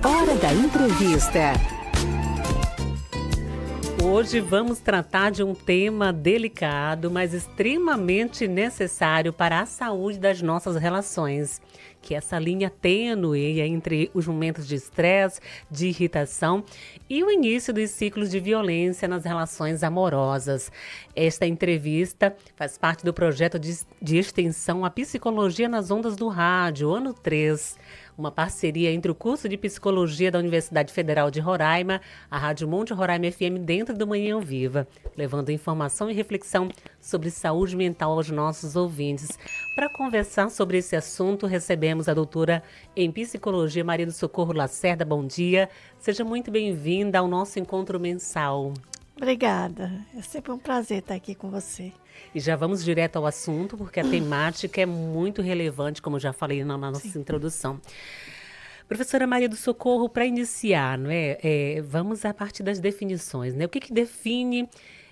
Hora da entrevista. Hoje vamos tratar de um tema delicado, mas extremamente necessário para a saúde das nossas relações, que é essa linha tênue entre os momentos de estresse, de irritação e o início dos ciclos de violência nas relações amorosas. Esta entrevista faz parte do projeto de extensão A Psicologia nas Ondas do Rádio, ano 3, uma parceria entre o curso de Psicologia da Universidade Federal de Roraima, a Rádio Monte Roraima FM dentro do Manhã Viva, levando informação e reflexão sobre saúde mental aos nossos ouvintes. Para conversar sobre esse assunto, recebemos a doutora em Psicologia Maria do Socorro Lacerda. Bom dia, seja muito bem-vinda ao nosso encontro mensal. Obrigada, é sempre um prazer estar aqui com você. E já vamos direto ao assunto, porque a temática é muito relevante, como eu já falei na nossa introdução. Professora Maria do Socorro, para iniciar, vamos a partir das definições, né? O que define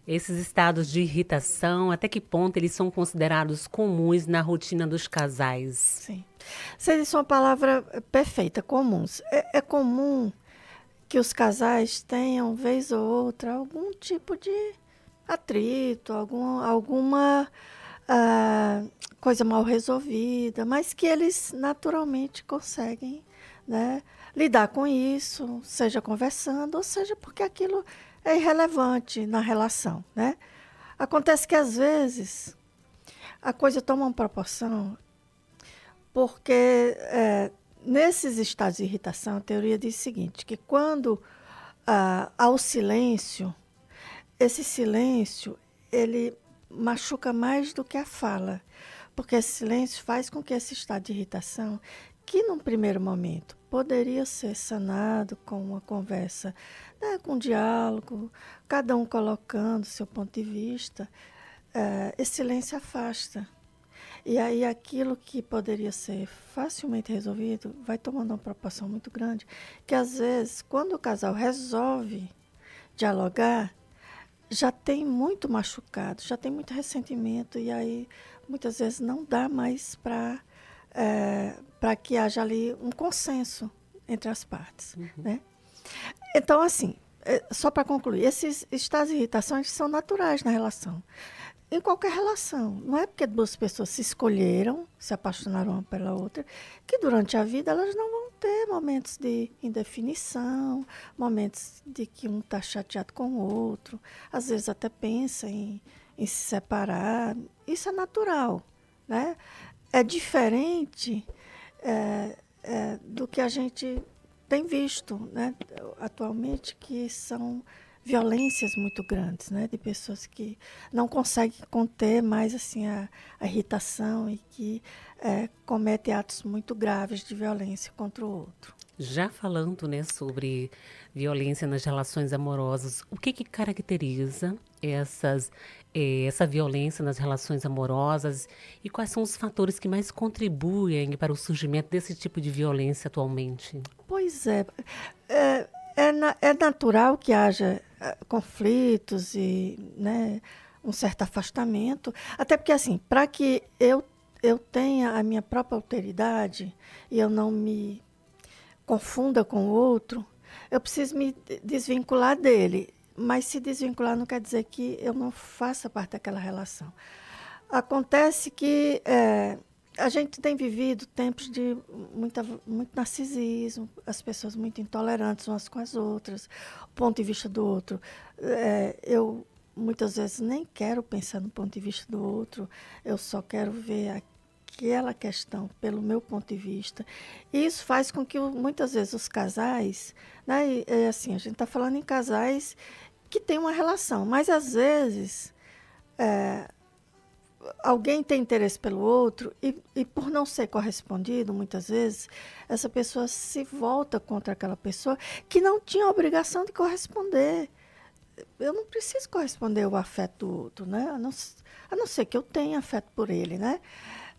esses estados de irritação? Até que ponto eles são considerados comuns na rotina dos casais? Sim. Você disse uma palavra perfeita, comuns. É comum que os casais tenham, vez ou outra, algum tipo de atrito, alguma coisa mal resolvida, mas que eles naturalmente conseguem, né, lidar com isso, seja conversando, ou seja porque aquilo é irrelevante na relação, né? Acontece que, às vezes, a coisa toma uma proporção porque nesses estados de irritação, a teoria diz o seguinte, que quando há o silêncio, esse silêncio, ele machuca mais do que a fala, porque esse silêncio faz com que esse estado de irritação, que num primeiro momento poderia ser sanado com uma conversa, né, com um diálogo, cada um colocando seu ponto de vista, esse silêncio afasta. E aí aquilo que poderia ser facilmente resolvido vai tomando uma proporção muito grande, que às vezes, quando o casal resolve dialogar, já tem muito machucado, já tem muito ressentimento, e aí muitas vezes não dá mais para que haja ali um consenso entre as partes. Né? Então, assim, só para concluir, esses estados de irritação eles são naturais na relação. Em qualquer relação. Não é porque duas pessoas se escolheram, se apaixonaram uma pela outra, que durante a vida elas não vão ter momentos de indefinição, momentos de que um está chateado com o outro, às vezes até pensa em se separar. Isso é natural. Né? É diferente do que a gente tem visto, né, atualmente, que são violências muito grandes, né, de pessoas que não conseguem conter mais assim, a irritação e que cometem atos muito graves de violência contra o outro. Já falando, né, sobre violência nas relações amorosas, o que caracteriza essa violência nas relações amorosas e quais são os fatores que mais contribuem para o surgimento desse tipo de violência atualmente? Pois é natural que haja conflitos e, né, um certo afastamento, até porque, assim, para que eu tenha a minha própria alteridade e eu não me confunda com o outro, eu preciso me desvincular dele. Mas se desvincular não quer dizer que eu não faça parte daquela relação. Acontece que a gente tem vivido tempos de muito narcisismo, as pessoas muito intolerantes umas com as outras, o ponto de vista do outro. Eu muitas vezes nem quero pensar no ponto de vista do outro, eu só quero ver aquela questão pelo meu ponto de vista. E isso faz com que muitas vezes os casais, né, assim, a gente está falando em casais que têm uma relação, mas às vezes alguém tem interesse pelo outro e por não ser correspondido, muitas vezes, essa pessoa se volta contra aquela pessoa que não tinha a obrigação de corresponder. Eu não preciso corresponder ao afeto do outro, né? A não ser que eu tenha afeto por ele, né?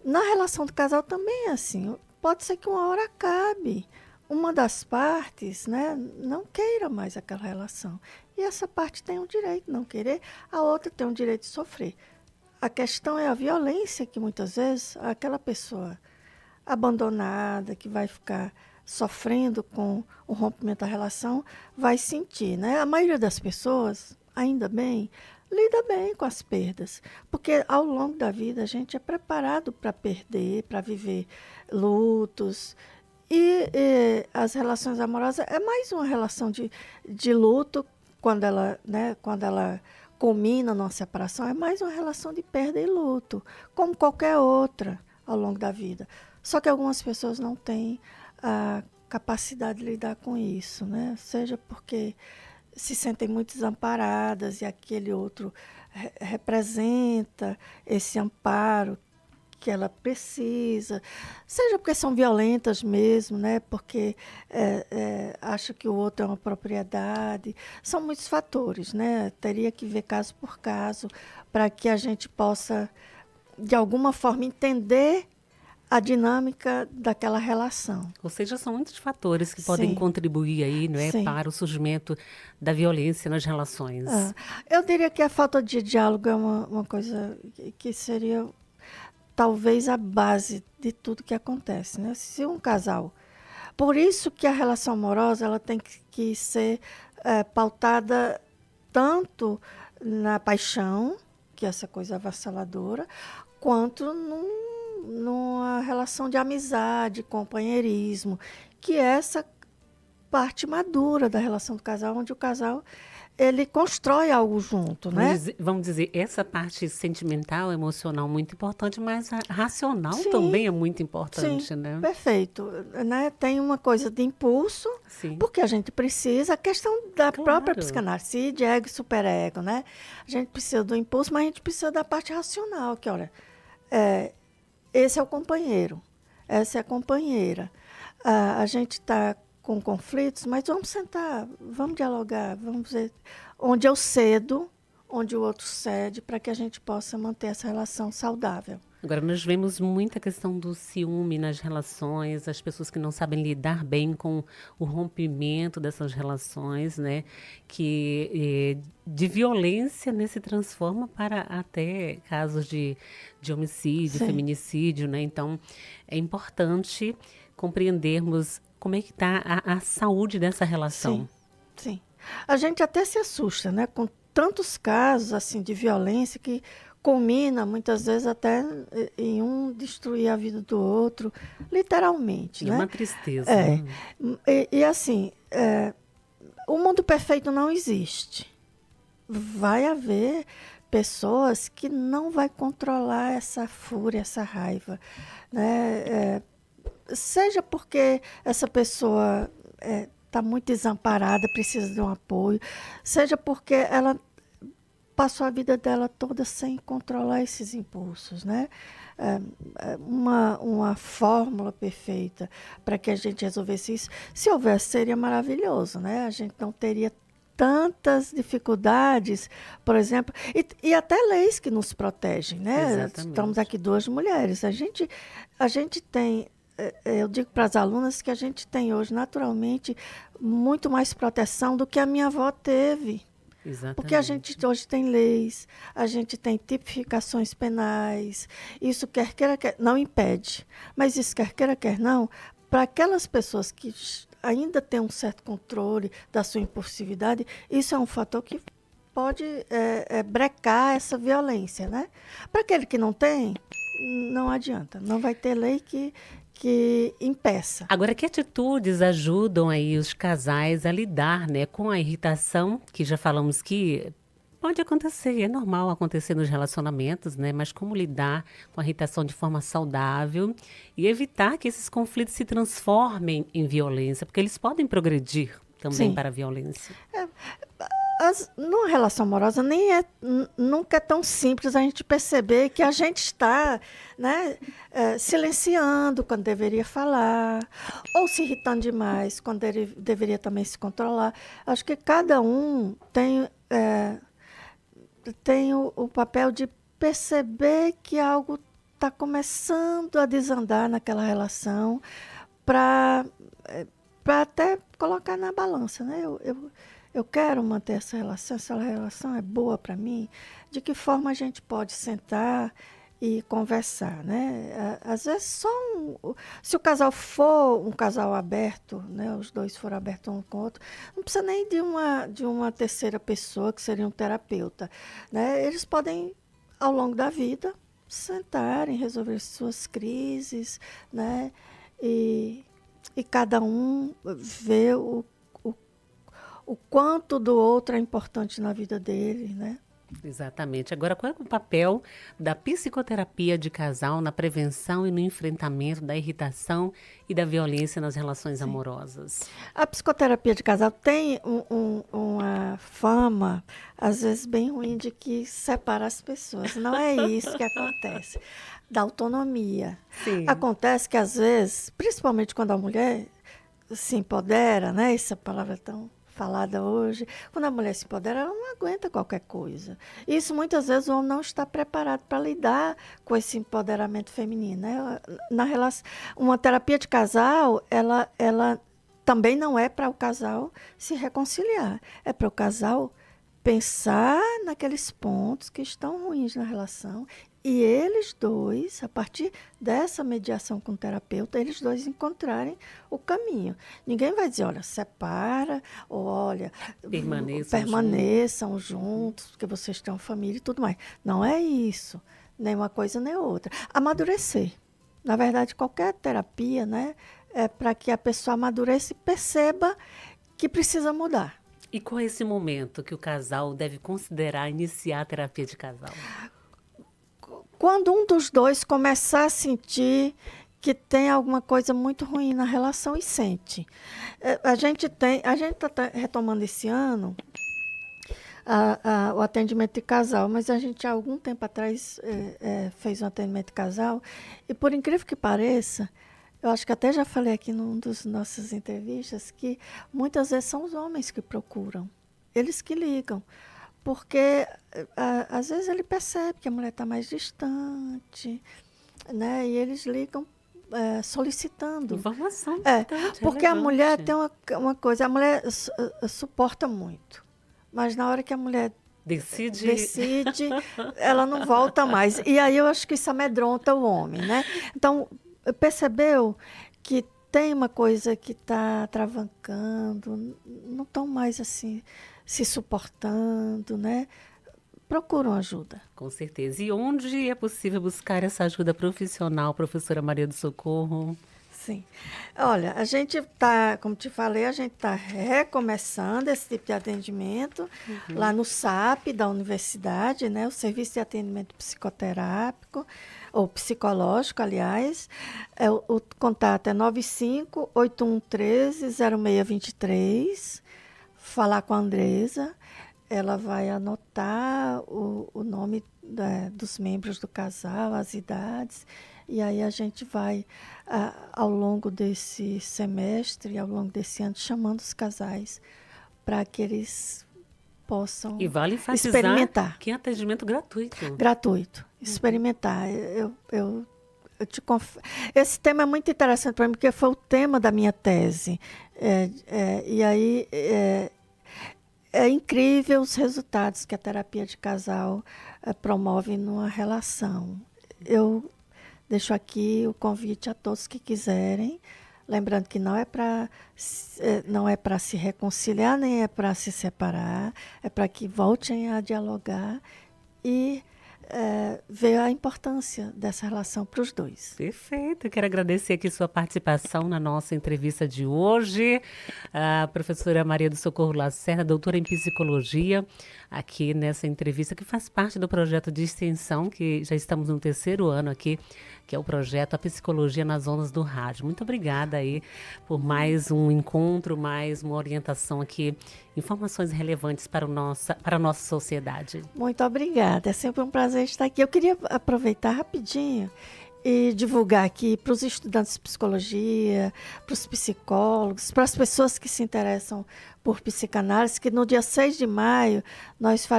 Na relação do casal também é assim. Pode ser que uma hora acabe. Uma das partes, né, não queira mais aquela relação. E essa parte tem um direito de não querer, a outra tem um direito de sofrer. A questão é a violência que muitas vezes aquela pessoa abandonada, que vai ficar sofrendo com o rompimento da relação vai sentir, né? A maioria das pessoas, ainda bem, lida bem com as perdas, porque ao longo da vida a gente é preparado para perder, para viver lutos. E as relações amorosas é mais uma relação de luto, quando ela culmina numa separação, é mais uma relação de perda e luto, como qualquer outra ao longo da vida. Só que algumas pessoas não têm a capacidade de lidar com isso, né? Seja porque se sentem muito desamparadas e aquele outro representa esse amparo que ela precisa, seja porque são violentas mesmo, né? Porque acha que o outro é uma propriedade. São muitos fatores, né? Teria que ver caso por caso para que a gente possa, de alguma forma, entender a dinâmica daquela relação. Ou seja, são muitos fatores que podem Sim. contribuir aí, não é, Sim. para o surgimento da violência nas relações. Eu diria que a falta de diálogo é uma coisa que seria talvez a base de tudo que acontece, né? Se um casal... Por isso que a relação amorosa ela tem que ser pautada tanto na paixão, que é essa coisa avassaladora, quanto numa relação de amizade, companheirismo, que é essa parte madura da relação do casal, onde o casal ele constrói algo junto, né? Vamos dizer, essa parte sentimental, emocional, muito importante, mas a racional Sim, também é muito importante, sim, né? perfeito. Né? Tem uma coisa de impulso, Sim. porque a gente precisa, a questão da Claro. própria psicanálise, de ego e superego, né? A gente precisa do impulso, mas a gente precisa da parte racional, que olha, esse é o companheiro, essa é a companheira. A gente está com conflitos, mas vamos sentar, vamos dialogar, vamos ver onde eu cedo, onde o outro cede, para que a gente possa manter essa relação saudável. Agora, nós vemos muita questão do ciúme nas relações, as pessoas que não sabem lidar bem com o rompimento dessas relações, né? Que de violência, né, se transforma para até casos de homicídio, Sim. feminicídio, né? Então, é importante compreendermos como é que está a saúde dessa relação. Sim, sim. A gente até se assusta, né? Com tantos casos assim de violência que culmina muitas vezes até em um destruir a vida do outro, literalmente, É né? uma tristeza. Né? E assim, o mundo perfeito não existe. Vai haver pessoas que não vai controlar essa fúria, essa raiva, né? Seja porque essa pessoa está muito desamparada, precisa de um apoio, seja porque ela passou a vida dela toda sem controlar esses impulsos, né? Uma fórmula perfeita para que a gente resolvesse isso, se houvesse, seria maravilhoso, né? A gente não teria tantas dificuldades, por exemplo, e até leis que nos protegem, né? Exatamente. Estamos aqui duas mulheres, a gente tem, eu digo para as alunas que a gente tem hoje, naturalmente, muito mais proteção do que a minha avó teve. Exatamente. Porque a gente hoje tem leis, a gente tem tipificações penais, isso quer queira, não impede, mas isso quer queira, quer não, para aquelas pessoas que ainda têm um certo controle da sua impulsividade, isso é um fator que pode brecar essa violência, né? Para aquele que não tem, não adianta, não vai ter lei que impeça. Agora, que atitudes ajudam aí os casais a lidar, né, com a irritação, que já falamos que pode acontecer, é normal acontecer nos relacionamentos, né? Mas como lidar com a irritação de forma saudável e evitar que esses conflitos se transformem em violência, porque eles podem progredir também Sim. para a violência. Numa relação amorosa nunca é tão simples a gente perceber que a gente está, né, silenciando quando deveria falar, ou se irritando demais quando ele deveria também se controlar. Acho que cada um tem o papel de perceber que algo está começando a desandar naquela relação para até colocar na balança, né? Eu quero manter essa relação é boa para mim. De que forma a gente pode sentar e conversar, né? Às vezes se o casal for um casal aberto, né? Os dois forem abertos um com o outro, não precisa nem de uma terceira pessoa, que seria um terapeuta, né? Eles podem, ao longo da vida, sentarem, resolver suas crises, né? E cada um ver o quanto do outro é importante na vida dele, né? Exatamente. Agora, qual é o papel da psicoterapia de casal na prevenção e no enfrentamento da irritação e da violência nas relações amorosas? A psicoterapia de casal tem uma fama, às vezes bem ruim, de que separa as pessoas. Não é isso que acontece. Da autonomia. Sim. Acontece que, às vezes, principalmente quando a mulher se empodera, né? Essa palavra é tão falada hoje. Quando a mulher se empodera, ela não aguenta qualquer coisa. Isso, muitas vezes, o homem não está preparado para lidar com esse empoderamento feminino, né? Na relação, uma terapia de casal, ela também não é para o casal se reconciliar. É para o casal pensar naqueles pontos que estão ruins na relação e eles dois, a partir dessa mediação com o terapeuta, eles dois encontrarem o caminho. Ninguém vai dizer, olha, separa, ou olha, permaneçam juntos, porque vocês têm uma família e tudo mais. Não é isso, nem uma coisa nem outra. Amadurecer. Na verdade, qualquer terapia, né, é para que a pessoa amadureça e perceba que precisa mudar. E qual é esse momento que o casal deve considerar iniciar a terapia de casal? Quando um dos dois começar a sentir que tem alguma coisa muito ruim na relação e sente. A gente está retomando esse ano o atendimento de casal, mas a gente há algum tempo atrás fez um atendimento de casal e, por incrível que pareça, eu acho que até já falei aqui num dos nossas entrevistas que muitas vezes são os homens que procuram, eles que ligam. Porque, às vezes, ele percebe que a mulher está mais distante, né? E eles ligam solicitando. Informação porque a mulher tem uma coisa, a mulher suporta muito. Mas na hora que a mulher decide, ela não volta mais. E aí eu acho que isso amedronta o homem, né? Então, percebeu que tem uma coisa que está travancando, não estão mais assim se suportando, né? Procuram ajuda. Com certeza. E onde é possível buscar essa ajuda profissional, professora Maria do Socorro? Sim. Olha, a gente está, como te falei, a gente está recomeçando esse tipo de atendimento lá no SAP da universidade, né? O Serviço de Atendimento Psicoterápico, ou psicológico, aliás. O contato é 95-8113-0623. Falar com a Andresa, ela vai anotar o nome dos membros do casal, as idades, e aí a gente vai, ao longo desse semestre, ao longo desse ano, chamando os casais para que eles possam e vale enfatizar experimentar. Que é atendimento gratuito. Gratuito. Experimentar. Eu te esse tema é muito interessante para mim, porque foi o tema da minha tese. E aí é incrível os resultados que a terapia de casal promove numa relação. Eu deixo aqui o convite a todos que quiserem, lembrando que não é para se reconciliar, nem é para se separar, é para que voltem a dialogar e ver a importância dessa relação para os dois. Perfeito. Eu quero agradecer aqui sua participação na nossa entrevista de hoje. A professora Maria do Socorro Lacerda, doutora em psicologia, aqui nessa entrevista que faz parte do projeto de extensão, que já estamos no 3º ano aqui, que é o projeto A Psicologia nas Ondas do Rádio. Muito obrigada aí por mais um encontro, mais uma orientação aqui, informações relevantes para a nossa sociedade. Muito obrigada. É sempre um prazer estar aqui. Eu queria aproveitar rapidinho e divulgar aqui para os estudantes de psicologia, para os psicólogos, para as pessoas que se interessam por psicanálise, que no dia 6 de maio nós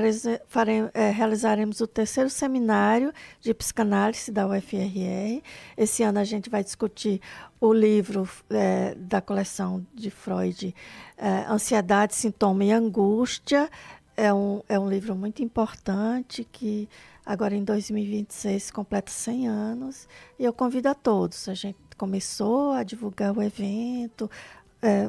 realizaremos o 3º seminário de psicanálise da UFRR. Esse ano a gente vai discutir o livro da coleção de Freud, Ansiedade, Sintoma e Angústia. É um livro muito importante que Agora, em 2026, completa 100 anos. E eu convido a todos. A gente começou a divulgar o evento.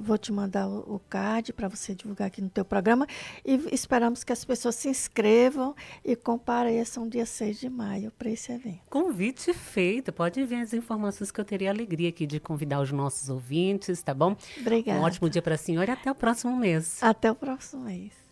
Vou te mandar o card para você divulgar aqui no teu programa. E esperamos que as pessoas se inscrevam e compareçam dia 6 de maio para esse evento. Convite feito. Pode enviar as informações que eu teria a alegria aqui de convidar os nossos ouvintes, tá bom? Obrigada. Um ótimo dia para a senhora e até o próximo mês. Até o próximo mês.